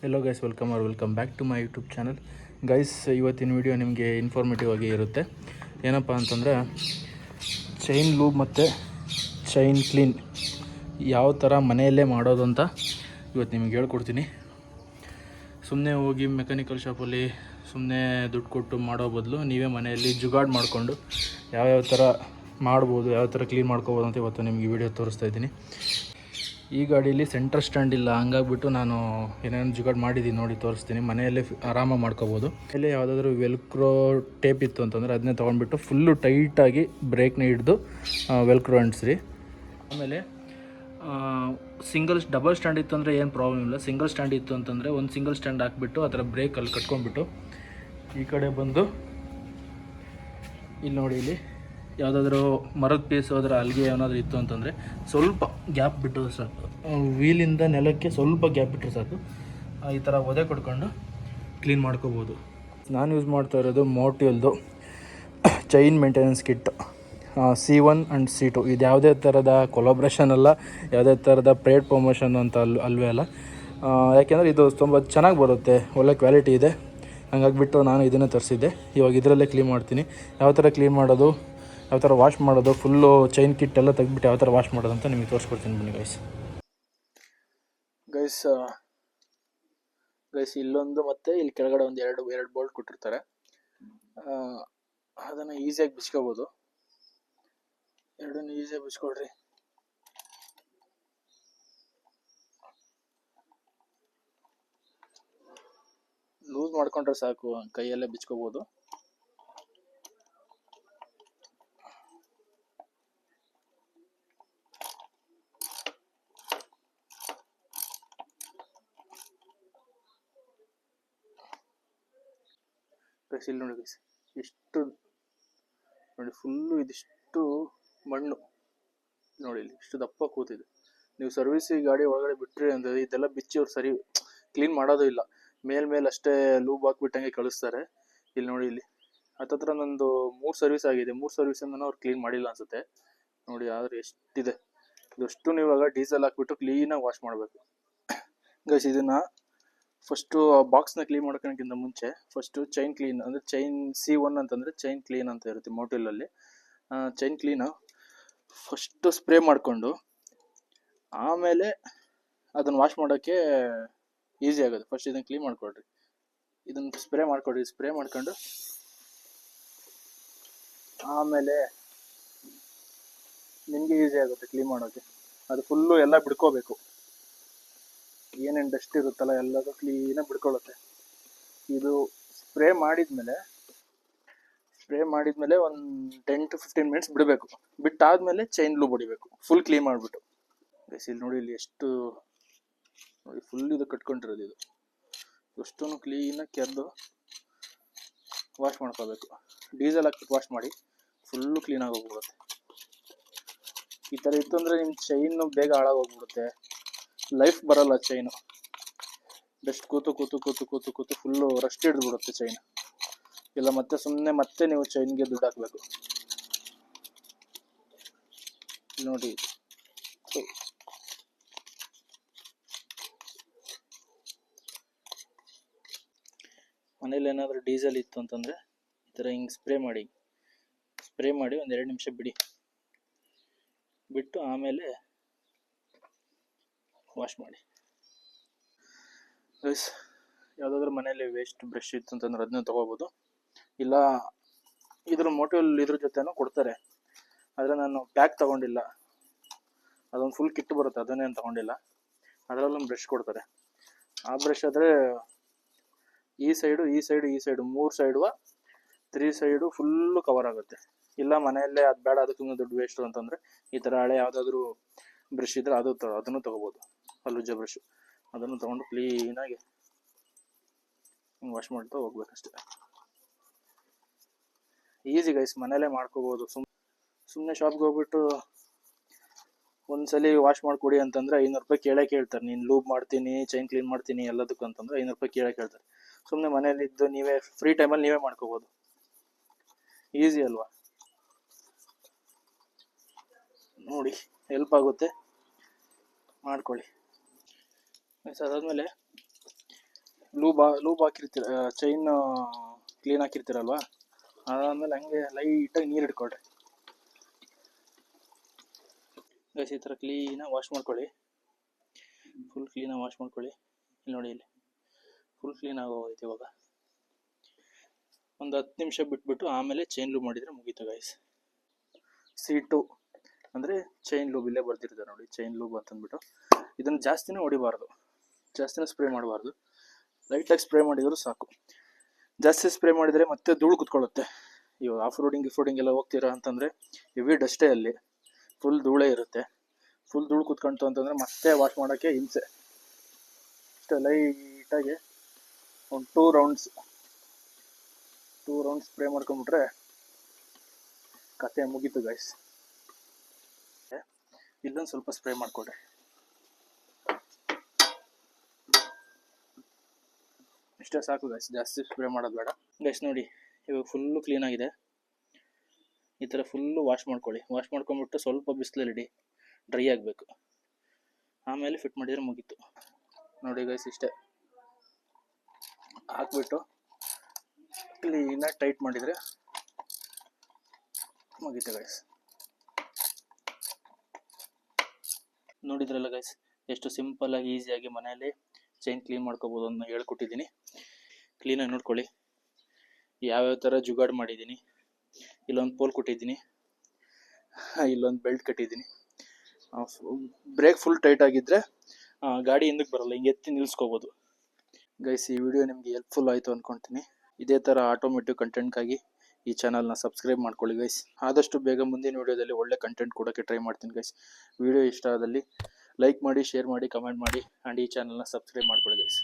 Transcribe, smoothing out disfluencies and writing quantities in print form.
Hello guys, welcome back to my YouTube channel. Guys, ಇವತ್ತಿನ video ನಿಮಗೆ informative ಆಗಿ ಇರುತ್ತೆ. ಏನಪ್ಪ ಅಂತಂದರೆ, ಚೈನ್ ಲೂಬ್ ಮತ್ತು ಚೈನ್ ಕ್ಲೀನ್ ಯಾವ ಥರ ಮನೆಯಲ್ಲೇ ಮಾಡೋದು ಅಂತ ಇವತ್ತು ನಿಮಗೆ ಹೇಳ್ಕೊಡ್ತೀನಿ. ಸುಮ್ಮನೆ ಹೋಗಿ ಮೆಕ್ಯಾನಿಕಲ್ ಶಾಪಲ್ಲಿ ಸುಮ್ಮನೆ ದುಡ್ಡು ಕೊಟ್ಟು ಮಾಡೋ ಬದಲು ನೀವೇ ಮನೆಯಲ್ಲಿ ಜುಗಾಡ್ ಮಾಡಿಕೊಂಡು ಯಾವ್ಯಾವ ಥರ ಮಾಡ್ಬೋದು, ಯಾವ ಥರ ಕ್ಲೀನ್ ಮಾಡ್ಕೋಬೋದು ಅಂತ ಇವತ್ತು ನಿಮಗೆ ವಿಡಿಯೋ ತೋರಿಸ್ತಾ ಇದ್ದೀನಿ. ಈ ಗಾಡೀಲಿ ಸೆಂಟರ್ ಸ್ಟ್ಯಾಂಡ್ ಇಲ್ಲ, ಹಂಗಾಗ್ಬಿಟ್ಟು ನಾನು ಏನೇನು ಜುಗಾಡ್ ಮಾಡಿದ್ದೀನಿ ನೋಡಿ ತೋರಿಸ್ತೀನಿ. ಮನೆಯಲ್ಲೇ ಆರಾಮಾಗಿ ಮಾಡ್ಕೋಬೋದು. ಇಲ್ಲಿ ಯಾವುದಾದ್ರೂ ವೆಲ್ಕ್ರೋ ಟೇಪ್ ಇತ್ತು ಅಂತಂದರೆ ಅದನ್ನೇ ತೊಗೊಂಡ್ಬಿಟ್ಟು ಫುಲ್ಲು ಟೈಟಾಗಿ ಬ್ರೇಕ್ನ ಹಿಡಿದು ವೆಲ್ಕ್ರೋ ಅಂಟಿಸ್ರಿ. ಆಮೇಲೆ ಡಬಲ್ ಸ್ಟ್ಯಾಂಡ್ ಇತ್ತು ಅಂದರೆ ಏನು ಪ್ರಾಬ್ಲಮ್ ಇಲ್ಲ. ಸಿಂಗಲ್ ಸ್ಟ್ಯಾಂಡ್ ಇತ್ತು ಅಂತಂದರೆ ಒಂದು ಸಿಂಗಲ್ ಸ್ಟ್ಯಾಂಡ್ ಹಾಕ್ಬಿಟ್ಟು ಆ ಥರ ಬ್ರೇಕಲ್ಲಿ ಕಟ್ಕೊಂಡ್ಬಿಟ್ಟು ಈ ಕಡೆ ಬಂದು ಇಲ್ಲಿ ನೋಡಿ, ಇಲ್ಲಿ ಯಾವುದಾದ್ರೂ ಮರದ ಪೀಸ್ ಅದರ ಅಲ್ಲಿಗೆ ಏನಾದರೂ ಇತ್ತು ಅಂತಂದರೆ ಸ್ವಲ್ಪ ಗ್ಯಾಪ್ ಬಿಟ್ಟರೆ ಸಾಕು, ವೀಲಿಂದ ನೆಲಕ್ಕೆ ಸ್ವಲ್ಪ ಗ್ಯಾಪ್ ಬಿಟ್ಟರೆ ಸಾಕು. ಈ ಥರ ಒದೆ ಕೊಡ್ಕೊಂಡು ಕ್ಲೀನ್ ಮಾಡ್ಕೋಬೋದು. ನಾನು ಯೂಸ್ ಮಾಡ್ತಾ ಇರೋದು ಮೋಟಿವ್ದು chain maintenance kit C1 and C2. ಇದು ಯಾವುದೇ ಥರದ ಕೊಲಾಬ್ರೇಷನ್ ಅಲ್ಲ, ಯಾವುದೇ ಥರದ ಪೇಯ್ಡ್ ಪ್ರಮೋಷನ್ ಅಂತ ಅಲ್ವೇ ಅಲ್ಲ. ಯಾಕೆಂದರೆ ಇದು ತುಂಬ ಚೆನ್ನಾಗಿ ಬರುತ್ತೆ, ಒಳ್ಳೆ ಕ್ವಾಲಿಟಿ ಇದೆ. ಹಂಗಾಗಿಬಿಟ್ಟು ನಾನು ಇದನ್ನೇ ತರಿಸಿದ್ದೆ. ಇವಾಗ ಇದರಲ್ಲೇ ಕ್ಲೀನ್ ಮಾಡ್ತೀನಿ. ಯಾವ ಥರ ಕ್ಲೀನ್ ಮಾಡೋದು, ಯಾವ ಥರ ವಾಶ್ ಮಾಡೋದು, ಫುಲ್ಲು ಚೈನ್ ಕಿಟ್ ಎಲ್ಲ ತೆಗೆದ್ಬಿಟ್ಟು ಯಾವ ಥರ ವಾಶ್ ಮಾಡೋದು ಅಂತ ನಿಮಗೆ ತೋರಿಸ್ಕೊಡ್ತೀನಿ ಬನ್ನಿ ಗೈಸ್. ಇಲ್ಲೊಂದು ಮತ್ತು ಇಲ್ಲಿ ಕೆಳಗಡೆ ಒಂದು ಎರಡು ಬೋಲ್ಟ್ ಕೊಟ್ಟಿರ್ತಾರೆ. ಅದನ್ನು ಈಸಿಯಾಗಿ ಬಿಚ್ಕೋಬೋದು. ಎರಡನ್ನು ಈಸಿಯಾಗಿ ಬಿಚ್ಕೊಳ್ರಿ. ಲೂಸ್ ಮಾಡ್ಕೊಂಡ್ರೆ ಸಾಕು, ಕೈಯಲ್ಲೇ ಬಿಚ್ಕೋಬೋದು. ಇಲ್ಲಿ ನೋಡಿ ಗೈಸ್, ಇಷ್ಟು ನೋಡಿ, ಫುಲ್ಲು ಇದಿಷ್ಟು ಮಣ್ಣು ನೋಡಿ, ಇಲ್ಲಿ ಇಷ್ಟು ದಪ್ಪ ಕೂತಿದೆ. ನೀವು ಸರ್ವಿಸಿಗೆ ಗಾಡಿ ಒಳಗಡೆ ಬಿಟ್ಟರೆ ಅಂದರೆ ಇದೆಲ್ಲ ಬಿಚ್ಚಿ ಅವ್ರು ಸರಿ ಕ್ಲೀನ್ ಮಾಡೋದು ಇಲ್ಲ, ಮೇಲೆ ಅಷ್ಟೇ ಲೂಬ್ ಹಾಕ್ಬಿಟ್ಟಂಗೆ ಕಳಿಸ್ತಾರೆ. ಇಲ್ಲಿ ನೋಡಿ, ಇಲ್ಲಿ ಹತ್ತತ್ರ ನಂದು 3 ಸರ್ವಿಸ್ ಆಗಿದೆ. 3 ಸರ್ವಿಸನ್ನು ಅವ್ರು ಕ್ಲೀನ್ ಮಾಡಿಲ್ಲ ಅನ್ಸುತ್ತೆ ನೋಡಿ. ಆದರೆ ಎಷ್ಟಿದೆ ಇದಷ್ಟು. ನೀವು ಇವಾಗ ಡೀಸೆಲ್ ಹಾಕ್ಬಿಟ್ಟು ಕ್ಲೀನಾಗಿ ವಾಶ್ ಮಾಡಬೇಕು ಗೈಸ್. ಇದನ್ನು ಫಸ್ಟು ಬಾಕ್ಸ್ನ ಕ್ಲೀನ್ ಮಾಡ್ಕೊಳಕ್ಕಿಂತ ಮುಂಚೆ ಫಸ್ಟು ಚೈನ್ ಕ್ಲೀನ್, ಅಂದರೆ ಚೈನ್ C1 ಅಂತಂದರೆ ಚೈನ್ ಕ್ಲೀನ್ ಅಂತ ಇರುತ್ತೆ ಮೋಟಿಲಲ್ಲಿ. ಚೈನ್ ಕ್ಲೀನು ಫಸ್ಟು ಸ್ಪ್ರೇ ಮಾಡಿಕೊಂಡು ಆಮೇಲೆ ಅದನ್ನು ವಾಶ್ ಮಾಡೋಕ್ಕೆ ಈಸಿ ಆಗೋದು. ಫಸ್ಟ್ ಇದನ್ನು ಕ್ಲೀನ್ ಮಾಡ್ಕೊಳ್ರಿ, ಇದನ್ನು ಸ್ಪ್ರೇ ಮಾಡ್ಕೊಳ್ರಿ. ಸ್ಪ್ರೇ ಮಾಡ್ಕೊಂಡು ಆಮೇಲೆ ನಿಮಗೆ ಈಸಿ ಆಗುತ್ತೆ ಕ್ಲೀನ್ ಮಾಡೋಕ್ಕೆ. ಅದು ಫುಲ್ಲು ಎಲ್ಲ ಬಿಡ್ಕೋಬೇಕು, ಏನೇನು ಡಸ್ಟ್ ಇರುತ್ತಲ್ಲ ಎಲ್ಲದು ಕ್ಲೀನಾಗಿ ಬಿಡ್ಕೊಳ್ಳುತ್ತೆ. ಇದು ಸ್ಪ್ರೇ ಮಾಡಿದ್ಮೇಲೆ ಒಂದು 10 to 15 ಮಿನಿಟ್ಸ್ ಬಿಡಬೇಕು. ಬಿಟ್ಟಾದ್ಮೇಲೆ ಚೈನ್ ಲೂಬ್ ಹೊಡಿಬೇಕು, ಫುಲ್ ಕ್ಲೀನ್ ಮಾಡಿಬಿಟ್ಟು. ಇಲ್ಲಿ ನೋಡಿ, ಇಲ್ಲಿ ಎಷ್ಟು ನೋಡಿ, ಫುಲ್ ಇದು ಕಟ್ಕೊಂಡಿರೋದು. ಇದು ಅಷ್ಟೂ ಕ್ಲೀನಾಗಿ ಕೆರೆದು ವಾಶ್ ಮಾಡ್ಕೋಬೇಕು. ಡೀಸೆಲ್ ಹಾಕ್ಬಿಟ್ಟು ವಾಶ್ ಮಾಡಿ, ಫುಲ್ಲು ಕ್ಲೀನಾಗಿ ಹೋಗ್ಬಿಡುತ್ತೆ. ಈ ಥರ ಇತ್ತು ಅಂದರೆ ನಿಮ್ಮ ಚೈನು ಬೇಗ ಹಾಳಾಗೋಗ್ಬಿಡುತ್ತೆ, ಲೈಫ್ ಬರಲ್ಲ ಚೈನು. ಡಸ್ಟ್ ಕೂತು ಫುಲ್ಲು ರಸ್ಟ್ ಹಿಡಿದ್ಬಿಡುತ್ತೆ ಚೈನ್. ಇಲ್ಲ ಮತ್ತೆ ಸುಮ್ಮನೆ ಮತ್ತೆ ನೀವು ಚೈನ್ಗೆ ದುಡ್ಡು ಹಾಕಬೇಕು ನೋಡಿ. ಮನೇಲಿ ಏನಾದರೂ ಡೀಸೆಲ್ ಇತ್ತು ಅಂತಂದರೆ ಈ ಥರ ಹಿಂಗೆ ಸ್ಪ್ರೇ ಮಾಡಿ ಒಂದು 2 ನಿಮಿಷ ಬಿಟ್ಟು ಆಮೇಲೆ ವಾಶ್ ಮಾಡಿ. ಗೈಸ್, ಯಾವುದಾದ್ರೂ ಮನೆಯಲ್ಲಿ ವೇಸ್ಟ್ ಬ್ರಷ್ ಇತ್ತು ಅಂತಂದ್ರೆ ಅದನ್ನ ತೊಗೋಬೋದು. ಇಲ್ಲ ಇದ್ರ ಜೊತೆನೂ ಕೊಡ್ತಾರೆ, ಆದರೆ ನಾನು ಪ್ಯಾಕ್ ತೊಗೊಂಡಿಲ್ಲ. ಅದೊಂದು ಫುಲ್ ಕಿಟ್ ಬರುತ್ತೆ, ಅದನ್ನೇನು ತೊಗೊಂಡಿಲ್ಲ. ಅದರಲ್ಲೊಂದು ಬ್ರಷ್ ಕೊಡ್ತಾರೆ. ಆ ಬ್ರಷ್ ಆದರೆ ಈ side 3 side 3 side full cover ಆಗುತ್ತೆ. ಇಲ್ಲ ಮನೆಯಲ್ಲೇ ಅದು ಬೇಡ, ಅದಕ್ಕೂ ದುಡ್ಡು ವೇಸ್ಟು ಅಂತಂದರೆ ಈ ಥರ ಹಳೆ ಯಾವುದಾದ್ರೂ ಬ್ರಷ್ ಇದ್ದರೆ ಅದನ್ನು ತೊಗೋಬೋದು. ಹಲ್ಲುಜ್ಜ ಬ್ರಷ್, ಅದನ್ನು ತೊಗೊಂಡು ಕ್ಲೀನಾಗಿ ವಾಶ್ ಮಾಡ್ತಾ ಹೋಗ್ಬೇಕಷ್ಟೆ. ಈಸಿ ಗೈಸ್, ಮನೇಲೇ ಮಾಡ್ಕೋಬೋದು. ಸುಮ್ಮನೆ ಶಾಪ್ಗೆ ಹೋಗ್ಬಿಟ್ಟು ಒಂದ್ಸಲಿ ವಾಶ್ ಮಾಡಿಕೊಡಿ ಅಂತಂದರೆ 500 ರೂಪಾಯಿ ಕೇಳ್ತಾರೆ. ನೀನು ಲೂಬ್ ಮಾಡ್ತೀನಿ, ಚೈನ್ ಕ್ಲೀನ್ ಮಾಡ್ತೀನಿ ಎಲ್ಲದಕ್ಕೂ ಅಂತಂದರೆ 500 ರೂಪಾಯಿ ಕೇಳ್ತಾರೆ. ಸುಮ್ಮನೆ ಮನೇಲಿದ್ದು ನೀವೇ ಫ್ರೀ ಟೈಮಲ್ಲಿ ನೀವೇ ಮಾಡ್ಕೋಬೋದು. ಈಸಿ ಅಲ್ವಾ ನೋಡಿ, ಹೆಲ್ಪ್ ಆಗುತ್ತೆ, ಮಾಡ್ಕೊಳ್ಳಿ. ಅದಾದಮೇಲೆ ಲೂಬ್ ಹಾಕಿರ್ತೀರ, ಚೈನ್ ಕ್ಲೀನ್ ಹಾಕಿರ್ತೀರಲ್ವಾ, ಅದಾದಮೇಲೆ ಹಂಗೆ ಲೈಟಾಗಿ ನೀರು ಇಟ್ಕೊಳ್ರಿ ಗೈಸ್. ಈ ಥರ ಕ್ಲೀನಾಗಿ ವಾಶ್ ಮಾಡ್ಕೊಳ್ಳಿ, ಫುಲ್ ಕ್ಲೀನಾಗಿ ವಾಶ್ ಮಾಡ್ಕೊಳ್ಳಿ. ಇಲ್ಲಿ ನೋಡಿ, ಇಲ್ಲಿ ಫುಲ್ ಕ್ಲೀನ್ ಆಗೋಗೈತೆ. ಇವಾಗ ಒಂದು 10 ನಿಮಿಷ ಬಿಟ್ಬಿಟ್ಟು ಆಮೇಲೆ ಚೈನ್ ಲೂಬ್ ಮಾಡಿದರೆ ಮುಗೀತು ಗೈಸ್. C2 ಅಂದರೆ ಚೈನ್ ಲೂಬ್, ಇಲ್ಲೇ ಬರ್ತಿರುತ್ತೆ ನೋಡಿ, ಚೈನ್ ಲೂಬ್ ಅಂತಂದ್ಬಿಟ್ಟು. ಇದನ್ನು ಜಾಸ್ತಿನೂ ಹೊಡಿಬಾರ್ದು, ಜಾಸ್ತಿನೂ ಸ್ಪ್ರೇ ಮಾಡಬಾರ್ದು, ಲೈಟಾಗಿ ಸ್ಪ್ರೇ ಮಾಡಿದರೂ ಸಾಕು. ಜಾಸ್ತಿ ಸ್ಪ್ರೇ ಮಾಡಿದರೆ ಮತ್ತೆ ಧೂಳು ಕುತ್ಕೊಳ್ಳುತ್ತೆ. ಇವಾಗ ಆಫ್ ರೋಡಿಂಗ್ ಎಲ್ಲ ಹೋಗ್ತೀರಾ ಅಂತಂದರೆ ಹೆವಿ ಡಸ್ಟೇ, ಅಲ್ಲಿ ಫುಲ್ ಧೂಳೇ ಇರುತ್ತೆ. ಫುಲ್ ಧೂಳು ಕುತ್ಕೊಂತು ಅಂತಂದರೆ ಮತ್ತೆ ವಾಶ್ ಮಾಡೋಕ್ಕೆ ಹಿಂಸೆ. ಅಷ್ಟೇ ಲೈಟಾಗಿ ಒಂದು 2 ರೌಂಡ್ಸ್ ಸ್ಪ್ರೇ ಮಾಡ್ಕೊಂಬಿಟ್ರೆ ಕತೆ ಮುಗೀತು ಗೈಸ್. ಇಲ್ಲೊಂದು ಸ್ವಲ್ಪ ಸ್ಪ್ರೇ ಮಾಡ್ಕೊಡ್ರಿ, ಇಷ್ಟೇ ಸಾಕು ಗೈಸ್, ಜಾಸ್ತಿ ಸ್ಪ್ರೇ ಮಾಡೋದು ಬೇಡ ಗೈಸ್. ನೋಡಿ ಇವಾಗ ಫುಲ್ಲು ಕ್ಲೀನ್ ಆಗಿದೆ. ಈ ಥರ ಫುಲ್ಲು ವಾಶ್ ಮಾಡ್ಕೊಳ್ಳಿ. ವಾಶ್ ಮಾಡ್ಕೊಂಬಿಟ್ಟು ಸ್ವಲ್ಪ ಬಿಸಿಲಲ್ಲಿ ಡ್ರೈ ಆಗಬೇಕು, ಆಮೇಲೆ ಫಿಟ್ ಮಾಡಿದರೆ ಮುಗೀತು. ನೋಡಿ ಗೈಸ್, ಇಷ್ಟೇ ಹಾಕ್ಬಿಟ್ಟು ಕ್ಲೀನಾಗಿ ಟೈಟ್ ಮಾಡಿದರೆ ಮುಗೀತು ಗೈಸ್. ನೋಡಿದ್ರಲ್ಲ ಗೈಸ್, ಎಷ್ಟು ಸಿಂಪಲ್ಲಾಗಿ ಈಸಿಯಾಗಿ ಮನೆಯಲ್ಲಿ ಚೈನ್ ಕ್ಲೀನ್ ಮಾಡ್ಕೋಬೋದು ಅಂತ ಹೇಳ್ಕೊಟ್ಟಿದ್ದೀನಿ. ಕ್ಲೀನಾಗಿ ನೋಡ್ಕೊಳ್ಳಿ. ಯಾವ್ಯಾವ ಥರ ಜುಗಾಡು ಮಾಡಿದ್ದೀನಿ. ಇಲ್ಲೊಂದು ಪೋಲ್ ಕೊಟ್ಟಿದ್ದೀನಿ, ಇಲ್ಲೊಂದು ಬೆಲ್ಟ್ ಕಟ್ಟಿದ್ದೀನಿ. ಬ್ರೇಕ್ ಫುಲ್ ಟೈಟ್ ಆಗಿದ್ದರೆ ಗಾಡಿ ಹಿಂದಕ್ಕೆ ಬರಲ್ಲ, ಹಿಂಗೆ ಎತ್ತಿ ನಿಲ್ಲಿಸ್ಕೋಬೋದು ಗೈಸ್. ಈ ವಿಡಿಯೋ ನಿಮಗೆ ಹೆಲ್ಪ್ಫುಲ್ ಆಯಿತು ಅಂದ್ಕೊಳ್ತೀನಿ. ಇದೇ ಥರ ಆಟೋಮೇಟಿವ್ ಕಂಟೆಂಟ್ಗಾಗಿ ಈ ಚಾನಲ್ನ ಸಬ್ಸ್ಕ್ರೈಬ್ ಮಾಡ್ಕೊಳ್ಳಿ ಗೈಸ್. ಆದಷ್ಟು ಬೇಗ ಮುಂದಿನ ವಿಡಿಯೋದಲ್ಲಿ ಒಳ್ಳೆ ಕಂಟೆಂಟ್ ಕೊಡೋಕ್ಕೆ ಟ್ರೈ ಮಾಡ್ತೀನಿ ಗೈಸ್. ವಿಡಿಯೋ ಇಷ್ಟ ಆದಲ್ಲಿ ಲೈಕ್ ಮಾಡಿ, ಶೇರ್ ಮಾಡಿ, ಕಮೆಂಟ್ ಮಾಡಿ, ಆ್ಯಂಡ್ ಈ ಚಾನಲ್ನ ಸಬ್ಸ್ಕ್ರೈಬ್ ಮಾಡ್ಕೊಳ್ಳಿ ಗೈಸ್.